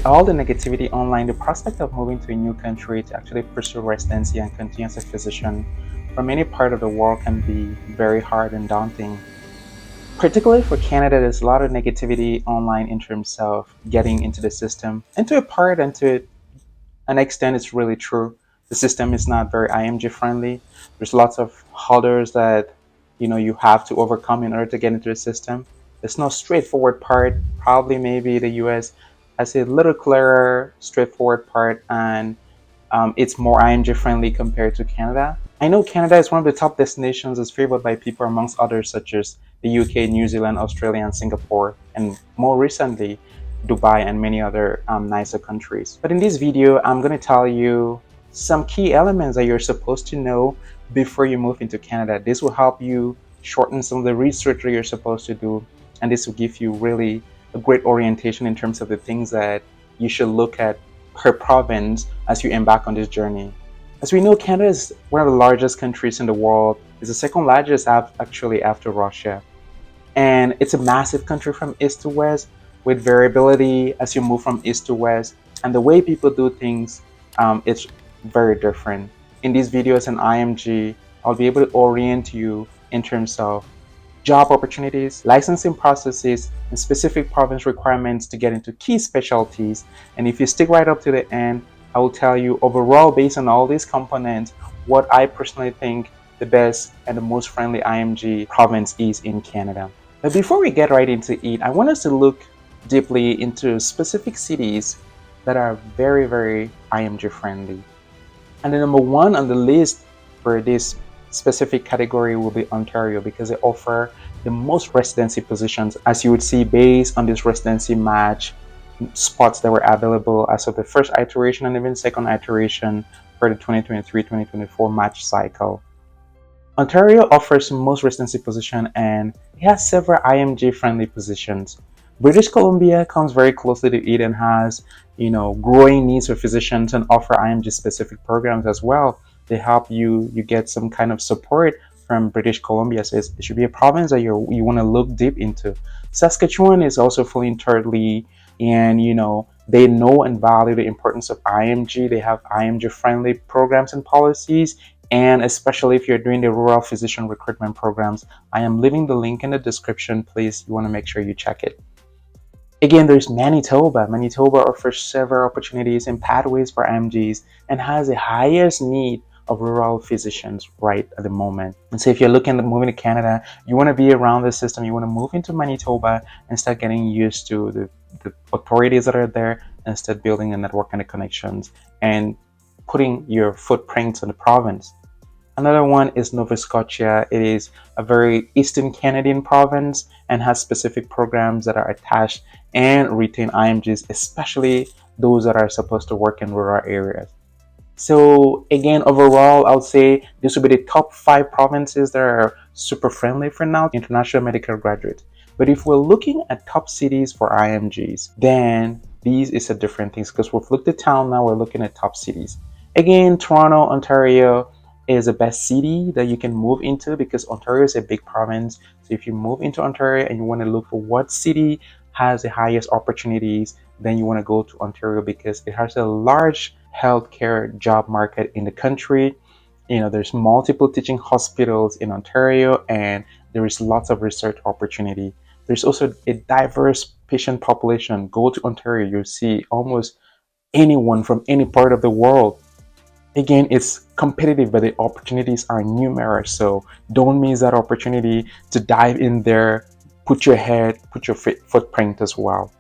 With all the negativity online, the prospect of moving to a new country to actually pursue residency and continue as a physician from any part of the world can be very hard and daunting. Particularly for Canada, there's a lot of negativity online in terms of getting into the system. And to a part and to an extent, it's really true. The system is not very IMG friendly. There's lots of hurdles that you have to overcome in order to get into the system. There's no straightforward part. Probably maybe the US has a little clearer, straightforward part, and it's more IMG friendly compared to Canada. I know Canada is one of the top destinations as favored by people amongst others such as the UK, New Zealand, Australia, and Singapore, and more recently, Dubai and many other nicer countries. But in this video, I'm going to tell you some key elements that you're supposed to know before you move into Canada. This will help you shorten some of the research that you're supposed to do, and this will give you really a great orientation in terms of the things that you should look at per province as you embark on this journey. As we know, Canada is one of the largest countries in the world. It's the second largest actually after Russia. And it's a massive country from east to west with variability as you move from east to west. And the way people do things, it's very different. In these videos and IMG, I'll be able to orient you in terms of job opportunities, licensing processes, and specific province requirements to get into key specialties. And if you stick right up to the end, I will tell you overall, based on all these components, what I personally think the best and the most friendly IMG province is in Canada. But before we get right into it, I want us to look deeply into specific cities that are very, very IMG friendly. And the number one on the list for this specific category will be Ontario because they offer the most residency positions, as you would see based on this residency match spots that were available as of the first iteration and even second iteration for the 2023-2024 match cycle. Ontario offers most residency position and it has several IMG friendly positions. British Columbia comes very closely to it and has, growing needs for physicians and offer IMG specific programs as well. They help you get some kind of support from British Columbia. So it should be a province that you want to look deep into. Saskatchewan is also fully in third league, and they know and value the importance of IMG. They have IMG friendly programs and policies. And especially if you're doing the rural physician recruitment programs, I am leaving the link in the description. Please, you want to make sure you check it. Again, there's Manitoba. Manitoba offers several opportunities and pathways for IMGs and has the highest need of rural physicians right at the moment. And so if you're looking at moving to Canada, you want to be around the system, you want to move into Manitoba and start getting used to the authorities that are there and start building a network and the connections and putting your footprints in the province. Another one is Nova Scotia. It is a very Eastern Canadian province and has specific programs that are attached and retain IMGs, especially those that are supposed to work in rural areas. So again, overall, I would say this would be the top 5 provinces that are super friendly for now, international medical graduates. But if we're looking at top cities for IMGs, then these is a different things because we've looked at town, now we're looking at top cities. Again, Toronto, Ontario is the best city that you can move into because Ontario is a big province. So if you move into Ontario and you want to look for what city has the highest opportunities, then you want to go to Ontario because it has a large healthcare job market in the country. There's multiple teaching hospitals in Ontario and there is lots of research opportunity. There's also a diverse patient population. Go to Ontario, you'll see almost anyone from any part of the world. Again, it's competitive, but the opportunities are numerous. So don't miss that opportunity to dive in there, put your footprint as well.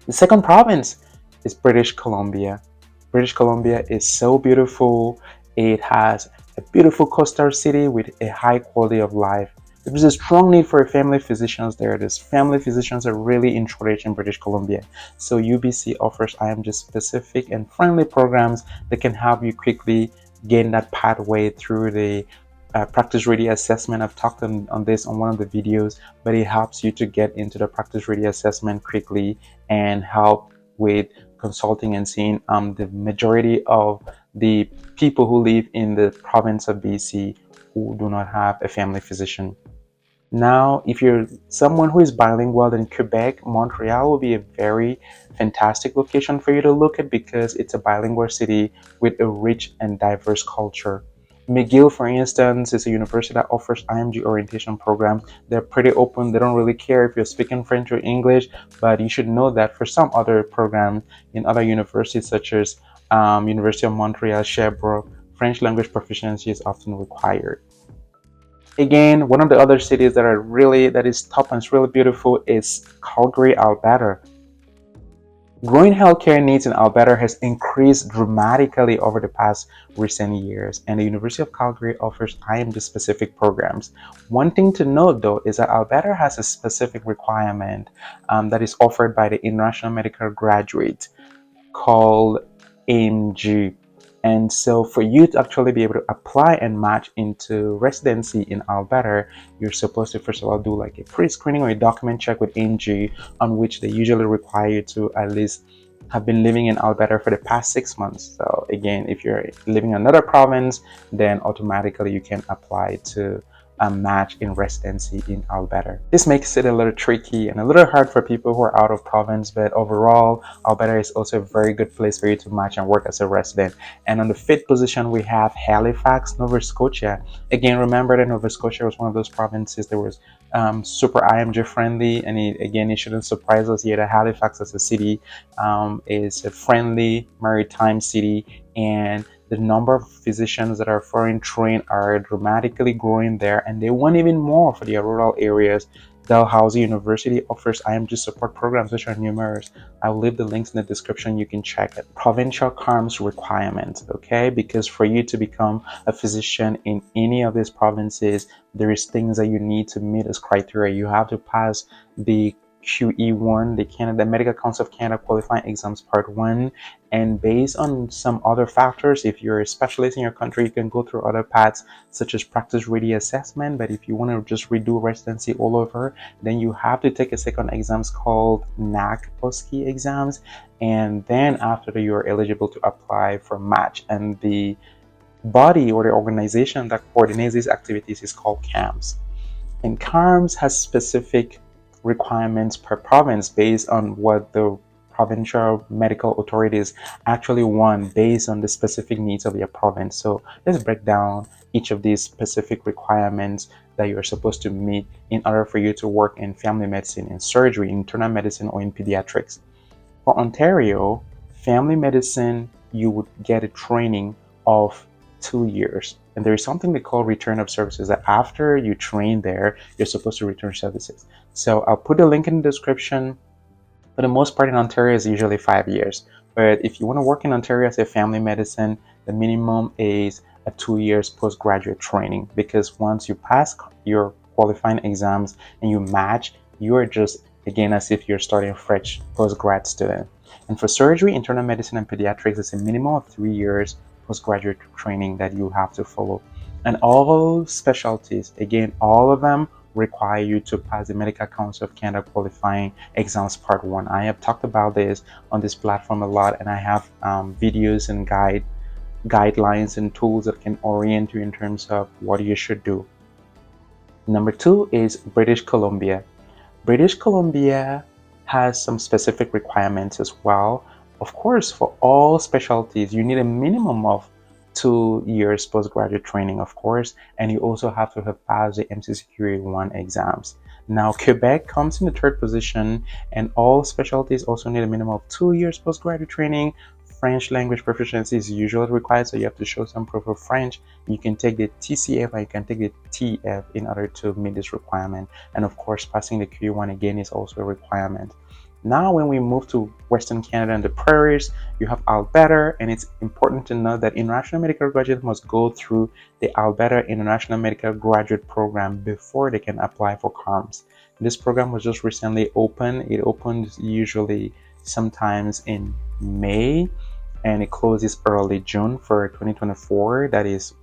The second province is British Columbia. British Columbia is so beautiful. It has a beautiful coastal city with a high quality of life. There's a strong need for family physicians there. These family physicians are really in shortage in British Columbia. So UBC offers IMG specific and friendly programs that can help you quickly gain that pathway through the practice ready assessment. I've talked on this on one of the videos, but it helps you to get into the practice ready assessment quickly and help with consulting and seeing the majority of the people who live in the province of BC who do not have a family physician. Now, if you're someone who is bilingual, then Quebec, Montreal will be a very fantastic location for you to look at because it's a bilingual city with a rich and diverse culture. McGill, for instance, is a university that offers IMG orientation programs. They're pretty open. They don't really care if you're speaking French or English, but you should know that for some other programs in other universities, such as University of Montreal, Sherbrooke, French language proficiency is often required. Again, one of the other cities that is top and is really beautiful is Calgary, Alberta. Growing healthcare needs in Alberta has increased dramatically over the past recent years, and the University of Calgary offers IMG specific programs. One thing to note though is that Alberta has a specific requirement that is offered by the International Medical Graduate called IMG. And so, for you to actually be able to apply and match into residency in Alberta, you're supposed to first of all do like a pre screening or a document check with IMG, on which they usually require you to at least have been living in Alberta for the past 6 months. So, again, if you're living in another province, then automatically you can apply to a match in residency in Alberta. This makes it a little tricky and a little hard for people who are out of province, but overall, Alberta is also a very good place for you to match and work as a resident. And on the fifth position, we have Halifax, Nova Scotia. Again, remember that Nova Scotia was one of those provinces that was super IMG friendly, and it shouldn't surprise us here that Halifax as a city is a friendly maritime city, and the number of physicians that are foreign trained are dramatically growing there, and they want even more for the rural areas. Dalhousie University offers IMG support programs, which are numerous. I'll leave the links in the description. You can check it. Provincial CARMS requirements, okay? Because for you to become a physician in any of these provinces, there is things that you need to meet as criteria. You have to pass the QE1, the Medical Council of Canada qualifying exams part 1, and based on some other factors, if you're a specialist in your country, you can go through other paths such as practice ready assessment. But if you want to just redo residency all over, then you have to take a second exams called NAC OSCE exams, and then after that, you're eligible to apply for match. And the body or the organization that coordinates these activities is called CAMS. And CARMS has specific requirements per province based on what the provincial medical authorities actually want based on the specific needs of your province. So let's break down each of these specific requirements that you're supposed to meet in order for you to work in family medicine, in surgery, internal medicine, or in pediatrics. For Ontario, family medicine, you would get a training of 2 years. And there is something they call return of services, that after you train there, you're supposed to return services. So I'll put a link in the description. For the most part in Ontario is usually 5 years. But if you want to work in Ontario as a family medicine, the minimum is a 2 years postgraduate training, because once you pass your qualifying exams and you match, you are just again as if you're starting a fresh postgrad student. And for surgery, internal medicine, and pediatrics, it's a minimum of 3 years postgraduate training that you have to follow. And all specialties, again, all of them require you to pass the Medical Council of Canada qualifying exams part 1. I have talked about this on this platform a lot, and I have videos and guidelines and tools that can orient you in terms of what you should do. Number 2 is British Columbia. British Columbia has some specific requirements as well. Of course, for all specialties, you need a minimum of 2 years postgraduate training, of course, and you also have to have passed the MCCQA 1 exams. Now, Quebec comes in the third position, and all specialties also need a minimum of 2 years postgraduate training. French language proficiency is usually required, so you have to show some proof of French. You can take the TCF or you can take the TF in order to meet this requirement. And of course, passing the QE1 again is also a requirement. Now, when we move to Western Canada and the prairies, you have Alberta, and it's important to know that international medical graduates must go through the Alberta International Medical Graduate Program before they can apply for CARMS. This program was just recently opened. It opens usually sometimes in May, and it closes early June for 2024. That is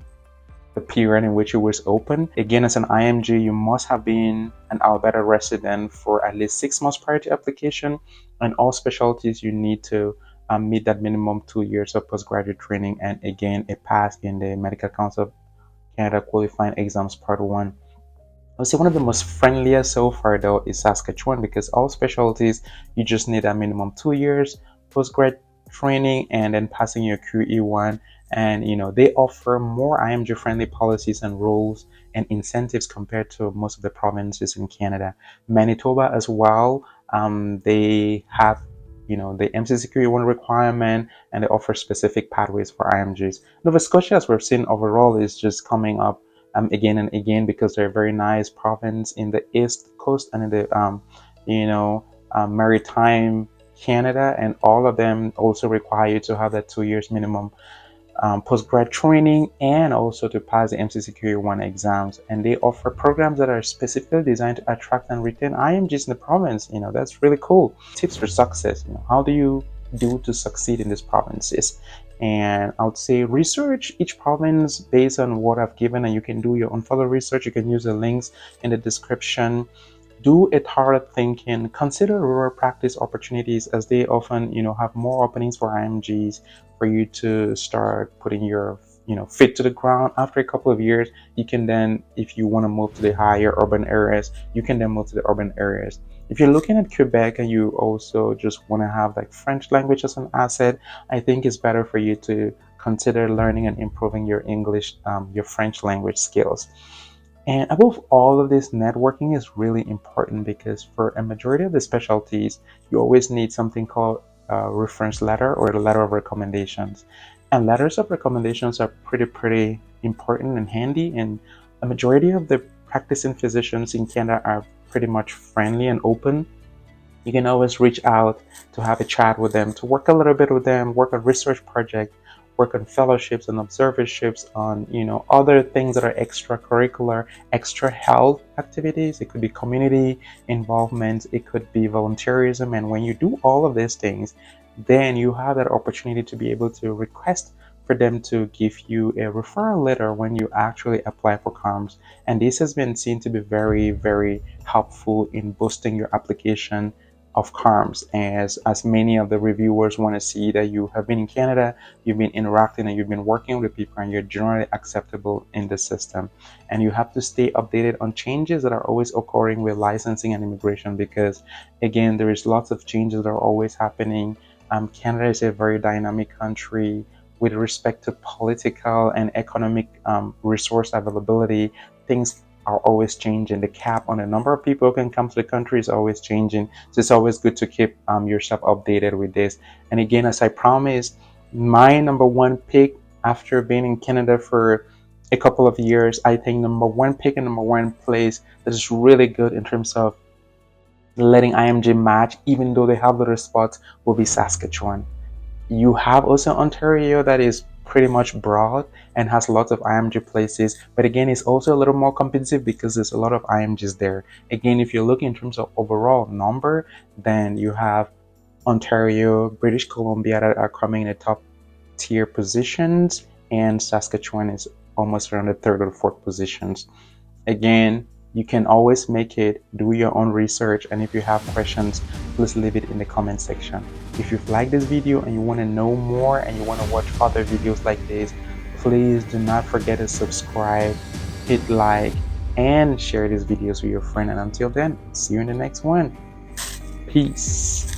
the period in which it was open. Again, as an IMG, you must have been an Alberta resident for at least 6 months prior to application, and all specialties you need to meet that minimum 2 years of postgraduate training, and again, a pass in the Medical Council of Canada qualifying exams part 1. I would say one of the most friendliest so far though is Saskatchewan, because all specialties you just need a minimum 2 years postgrad training and then passing your QE1. And they offer more IMG friendly policies and rules and incentives compared to most of the provinces in Canada. Manitoba as well, they have the MCCQE1 requirement, and they offer specific pathways for IMGs. Nova Scotia, as we've seen overall, is just coming up again and again, because they're a very nice province in the east coast and in the maritime Canada, and all of them also require you to have that 2 years minimum postgrad training, and also to pass the MCCQA1 exams. And they offer programs that are specifically designed to attract and retain IMGs in the province. That's really cool. Tips for success. How do you do to succeed in these provinces? And I would say research each province based on what I've given, and you can do your own further research. You can use the links in the description. Do a thorough thinking. Consider rural practice opportunities, as they often, have more openings for IMGs for you to start putting your, feet to the ground. After a couple of years, you can then, if you want to move to the higher urban areas, you can then move to the urban areas. If you're looking at Quebec and you also just want to have like French language as an asset, I think it's better for you to consider learning and improving your English, your French language skills. And above all of this, networking is really important, because for a majority of the specialties, you always need something called a reference letter or a letter of recommendations. And letters of recommendations are pretty important and handy. And a majority of the practicing physicians in Canada are pretty much friendly and open. You can always reach out to have a chat with them, to work a little bit with them, work on research project, work on fellowships and observerships, on other things that are extracurricular, extra health activities. It could be community involvement, it could be volunteerism. And when you do all of these things, then you have that opportunity to be able to request for them to give you a referral letter when you actually apply for CARMS. And this has been seen to be very helpful in boosting your application of CARMS, as many of the reviewers want to see that you have been in Canada, you've been interacting, and you've been working with people, and you're generally acceptable in the system. And you have to stay updated on changes that are always occurring with licensing and immigration, because again, there is lots of changes that are always happening. Canada is a very dynamic country with respect to political and economic resource availability. Things are always changing. The cap on the number of people who can come to the country is always changing. So it's always good to keep yourself updated with this. And again, as I promised, my number one pick after being in Canada for a couple of years, I think number one pick and number one place that is really good in terms of letting IMG match, even though they have little spots, will be Saskatchewan. You have also Ontario, that is pretty much broad and has lots of IMG places, but again, it's also a little more competitive because there's a lot of IMGs there. Again, if you're looking in terms of overall number, then you have Ontario, British Columbia that are coming in the top tier positions, and Saskatchewan is almost around the third or fourth positions. Again, you can always make it, do your own research, and if you have questions, please leave it in the comment section. If you've liked this video and you want to know more and you want to watch other videos like this, please do not forget to subscribe, hit like, and share these videos with your friend. And until then, see you in the next one. Peace.